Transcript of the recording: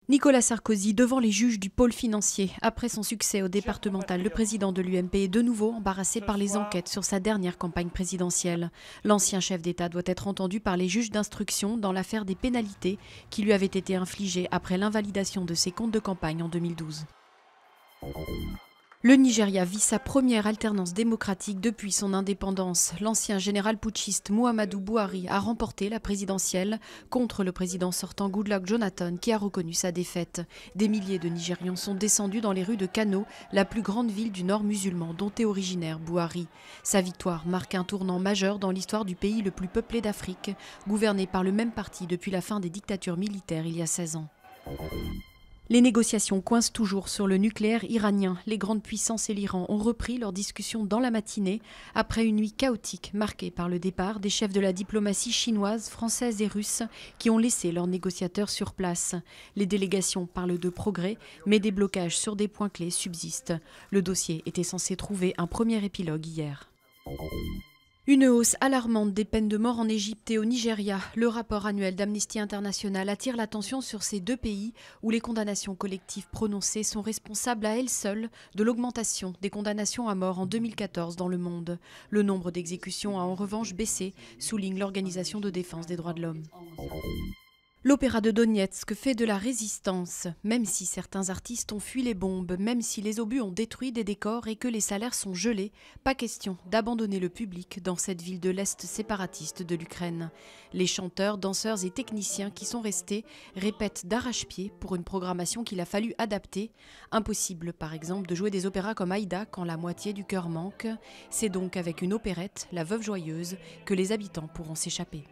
Nicolas Sarkozy devant les juges du pôle financier. Après son succès au départemental, le président de l'UMP est de nouveau embarrassé par les enquêtes sur sa dernière campagne présidentielle. L'ancien chef d'État doit être entendu par les juges d'instruction dans l'affaire des pénalités qui lui avaient été infligées après l'invalidation de ses comptes de campagne en 2012. Le Nigeria vit sa première alternance démocratique depuis son indépendance. L'ancien général putschiste Muhammadu Buhari a remporté la présidentielle contre le président sortant Goodluck Jonathan qui a reconnu sa défaite. Des milliers de Nigérians sont descendus dans les rues de Kano, la plus grande ville du nord musulman dont est originaire Buhari. Sa victoire marque un tournant majeur dans l'histoire du pays le plus peuplé d'Afrique, gouverné par le même parti depuis la fin des dictatures militaires il y a 16 ans. Les négociations coincent toujours sur le nucléaire iranien. Les grandes puissances et l'Iran ont repris leurs discussions dans la matinée après une nuit chaotique marquée par le départ des chefs de la diplomatie chinoise, française et russe qui ont laissé leurs négociateurs sur place. Les délégations parlent de progrès, mais des blocages sur des points clés subsistent. Le dossier était censé trouver un premier épilogue hier. Une hausse alarmante des peines de mort en Égypte et au Nigeria. Le rapport annuel d'Amnesty International attire l'attention sur ces deux pays où les condamnations collectives prononcées sont responsables à elles seules de l'augmentation des condamnations à mort en 2014 dans le monde. Le nombre d'exécutions a en revanche baissé, souligne l'Organisation de défense des droits de l'homme. L'opéra de Donetsk fait de la résistance, même si certains artistes ont fui les bombes, même si les obus ont détruit des décors et que les salaires sont gelés, pas question d'abandonner le public dans cette ville de l'Est séparatiste de l'Ukraine. Les chanteurs, danseurs et techniciens qui sont restés répètent d'arrache-pied pour une programmation qu'il a fallu adapter. Impossible par exemple de jouer des opéras comme Aïda quand la moitié du chœur manque. C'est donc avec une opérette, La Veuve Joyeuse, que les habitants pourront s'échapper.